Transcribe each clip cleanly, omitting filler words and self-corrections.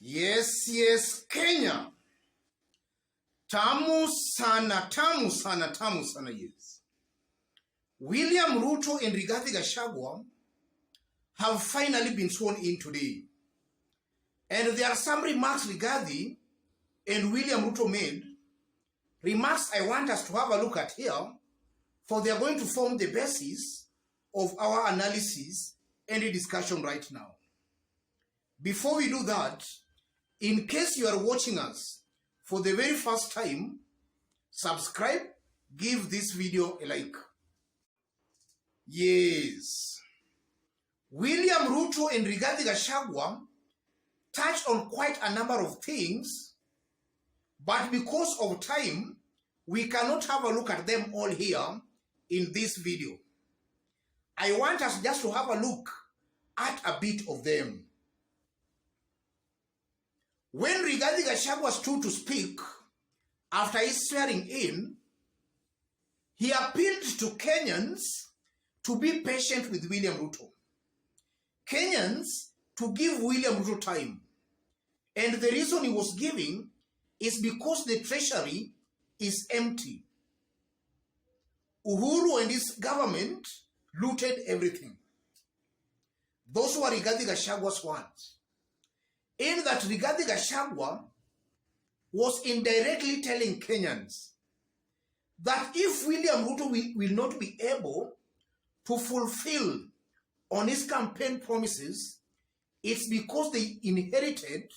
Yes, Kenya. Tamu sana, yes. William Ruto and Rigathi Gachagua have finally been sworn in today. And there are some remarks Rigathi and William Ruto made. Remarks I want us to have a look at here, for they are going to form the basis of our analysis and discussion right now. Before we do that, in case you are watching us for the very first time, subscribe, give this video a like. Yes. William Ruto and Rigathi Gachagua touched on quite a number of things, but because of time, we cannot have a look at them all here in this video. I want us just to have a look at a bit of them. When Rigathi Gachagua stood to speak after his swearing in, he appealed to Kenyans to be patient with William Ruto. Kenyans to give William Ruto time. And the reason he was giving is because the treasury is empty. Uhuru and his government looted everything. Those were Rigathi Gachagua's words. In that Rigathi Gachagua was indirectly telling Kenyans that if William Ruto will not be able to fulfill on his campaign promises, it's because they inherited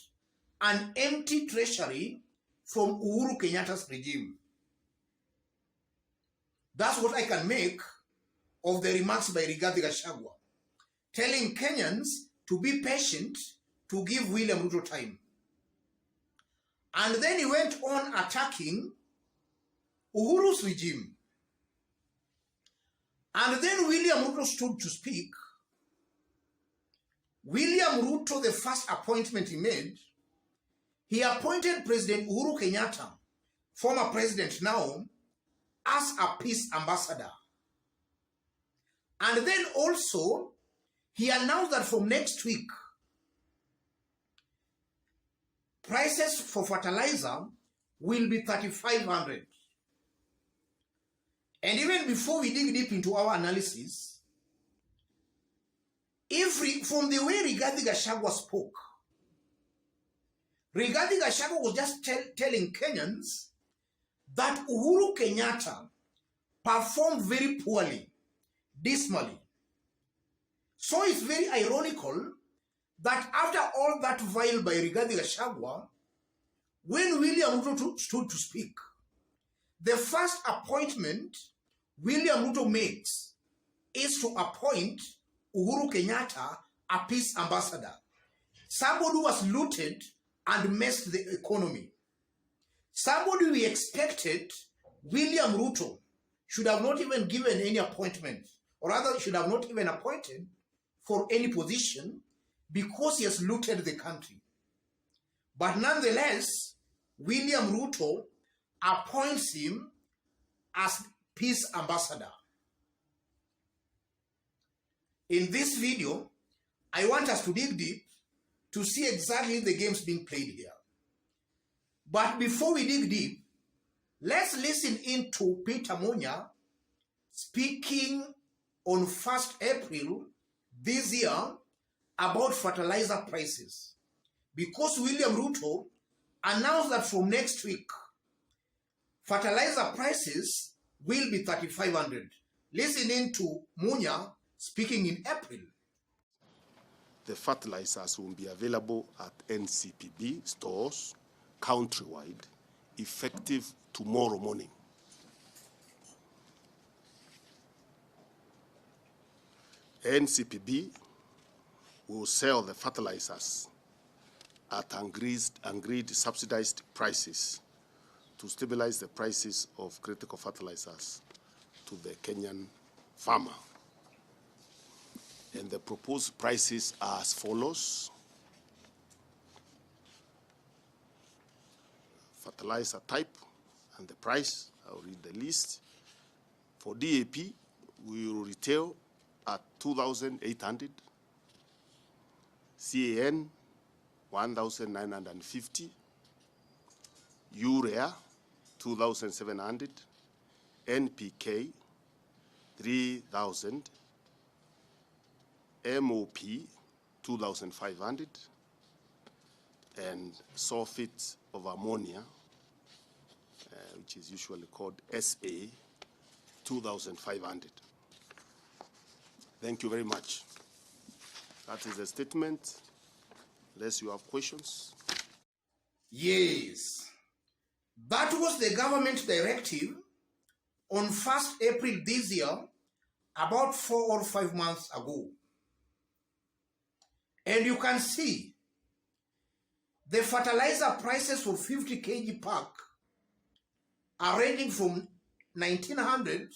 an empty treasury from Uhuru Kenyatta's regime. That's what I can make of the remarks by Rigathi Gachagua, telling Kenyans to be patient, to give William Ruto time. And then he went on attacking Uhuru's regime. And then William Ruto stood to speak. William Ruto, the first appointment he made, he appointed President Uhuru Kenyatta, former president now, as a peace ambassador. And then also, he announced that from next week, prices for fertilizer will be 3,500. And even before we dig deep into our analysis, from the way Rigathi Gachagua spoke, Rigathi Gachagua was just telling Kenyans that Uhuru Kenyatta performed very poorly, dismally. So it's very ironical that after all that vile by Rigathi Gachagua, when William Ruto stood to speak, the first appointment William Ruto makes is to appoint Uhuru Kenyatta a peace ambassador. Somebody who was looted and messed the economy. Somebody we expected William Ruto should have not even given any appointment, or rather should have not even appointed for any position, because he has looted the country. But nonetheless, William Ruto appoints him as peace ambassador. In this video, I want us to dig deep to see exactly the games being played here. But before we dig deep, let's listen into Peter Munya speaking on 1st April this year about fertilizer prices. Because William Ruto announced that from next week, fertilizer prices will be 3,500. Listen in to Munya speaking in April. The fertilizers will be available at NCPB stores countrywide, effective tomorrow morning. NCPB will sell the fertilizers at agreed subsidized prices to stabilize the prices of critical fertilizers to the Kenyan farmer. And the proposed prices are as follows. Fertilizer type and the price, I'll read the list. For DAP, we will retail at 2,800. CAN, 1,950, urea 2,700, NPK 3,000, MOP 2,500, and sulfate of ammonia, which is usually called SA, 2,500. Thank you very much. That is the statement. Unless you have questions. Yes, that was the government directive on 1st April this year, about 4 or 5 months ago. And you can see the fertilizer prices for 50 kg pack are ranging from 1,900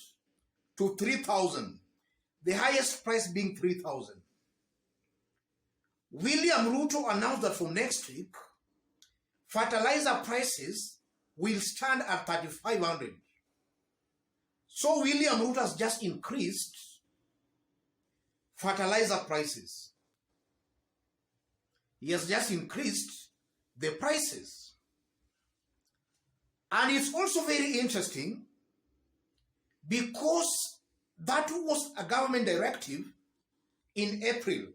to 3,000, the highest price being 3,000. William Ruto announced that from next week, fertilizer prices will stand at 3,500. So William Ruto has just increased fertilizer prices. He has just increased the prices. And it's also very interesting because that was a government directive in April.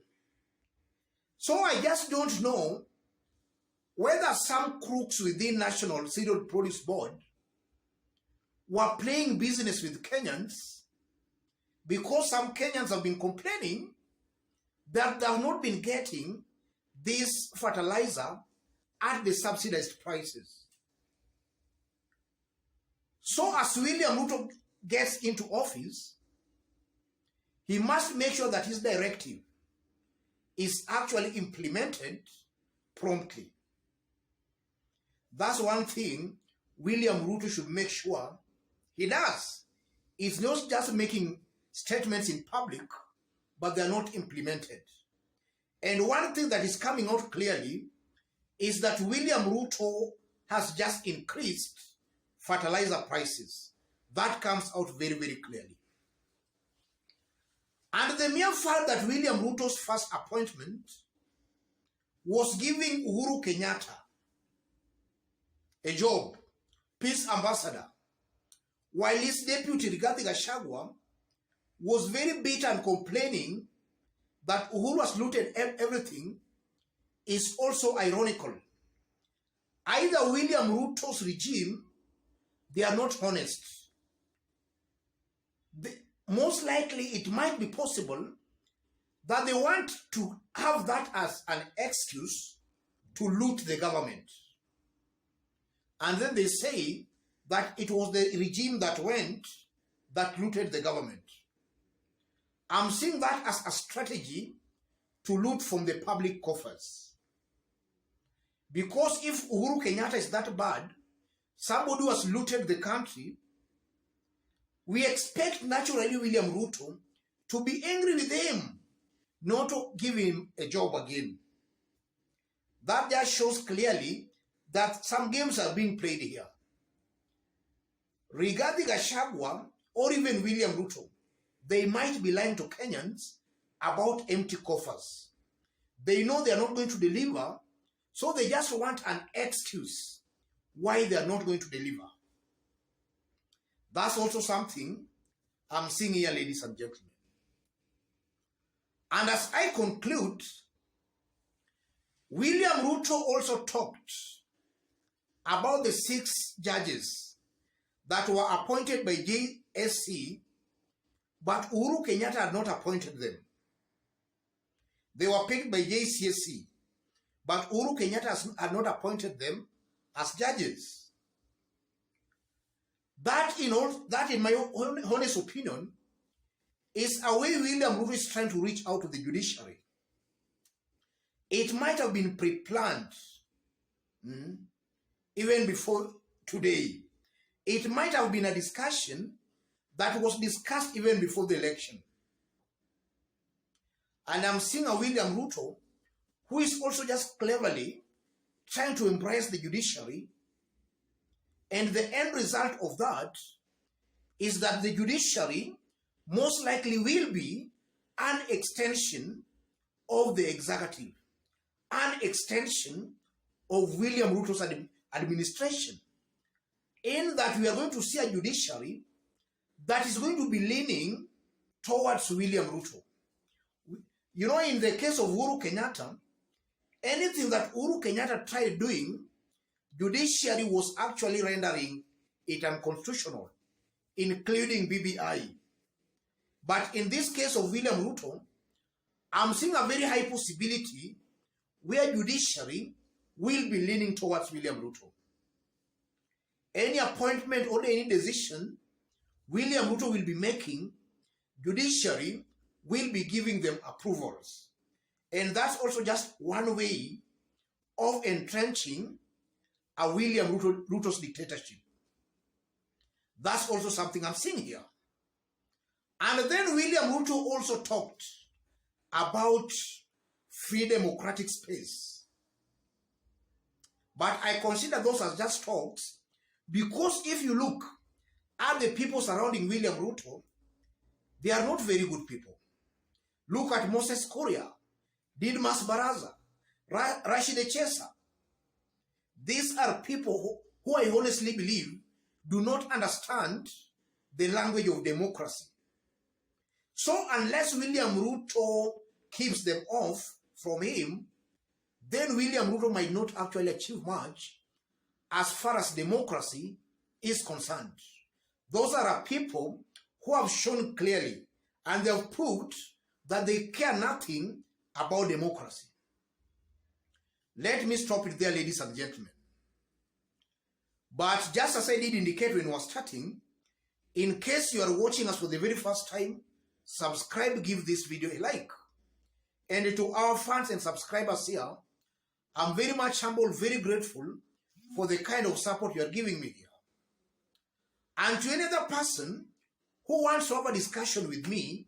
So I just don't know whether some crooks within National Cereal Produce Board were playing business with Kenyans, because some Kenyans have been complaining that they have not been getting this fertilizer at the subsidized prices. So as William Ruto gets into office, he must make sure that his directive is actually implemented promptly. That's one thing William Ruto should make sure he does. It's not just making statements in public, but they're not implemented. And one thing that is coming out clearly is that William Ruto has just increased fertilizer prices. That comes out very, very clearly. And the mere fact that William Ruto's first appointment was giving Uhuru Kenyatta a job, peace ambassador, while his deputy Rigathi Gachagua was very bitter and complaining that Uhuru has looted everything, is also ironical. Either William Ruto's regime, they are not honest. Most likely it might be possible that they want to have that as an excuse to loot the government. And then they say that it was the regime that looted the government. I'm seeing that as a strategy to loot from the public coffers. Because if Uhuru Kenyatta is that bad, somebody who has looted the country, we expect naturally William Ruto to be angry with him, not to give him a job again. That just shows clearly that some games are being played here. Regarding Gachagua or even William Ruto, they might be lying to Kenyans about empty coffers. They know they are not going to deliver, so they just want an excuse why they are not going to deliver. That's also something I'm seeing here, ladies and gentlemen. And as I conclude, William Ruto also talked about the 6 judges that were appointed by JSC, but Uhuru Kenyatta had not appointed them. They were picked by JCSC, but Uhuru Kenyatta had not appointed them as judges. That, in my honest opinion, is a way William Ruto is trying to reach out to the judiciary. It might have been pre-planned, even before today. It might have been a discussion that was discussed even before the election. And I'm seeing a William Ruto who is also just cleverly trying to embrace the judiciary. And the end result of that is that the judiciary most likely will be an extension of the executive. an extension of William Ruto's administration, in that we are going to see a judiciary that is going to be leaning towards William Ruto. You know, in the case of Uhuru Kenyatta, anything that Uhuru Kenyatta tried doing, judiciary was actually rendering it unconstitutional, including BBI. But in this case of William Ruto, I'm seeing a very high possibility where judiciary will be leaning towards William Ruto. Any appointment or any decision William Ruto will be making, judiciary will be giving them approvals. And that's also just one way of entrenching a William Ruto's dictatorship. That's also something I'm seeing here. And then William Ruto also talked about free democratic space. But I consider those as just talks, because if you look at the people surrounding William Ruto, they are not very good people. Look at Moses Kuria, Didmas Baraza, Rashid Echesa. These are people who I honestly believe do not understand the language of democracy. So unless William Ruto keeps them off from him, then William Ruto might not actually achieve much as far as democracy is concerned. Those are people who have shown clearly and they have proved that they care nothing about democracy. Let me stop it there, ladies and gentlemen. But just as I did indicate when we were starting, in case you are watching us for the very first time, subscribe, give this video a like. And to our fans and subscribers here, I'm very much humble, very grateful for the kind of support you are giving me here. And to any other person who wants to have a discussion with me,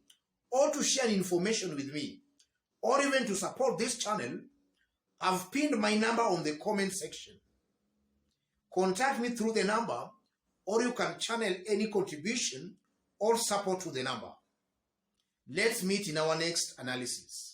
or to share information with me, or even to support this channel, I've pinned my number on the comment section. Contact me through the number, or you can channel any contribution or support to the number. Let's meet in our next analysis.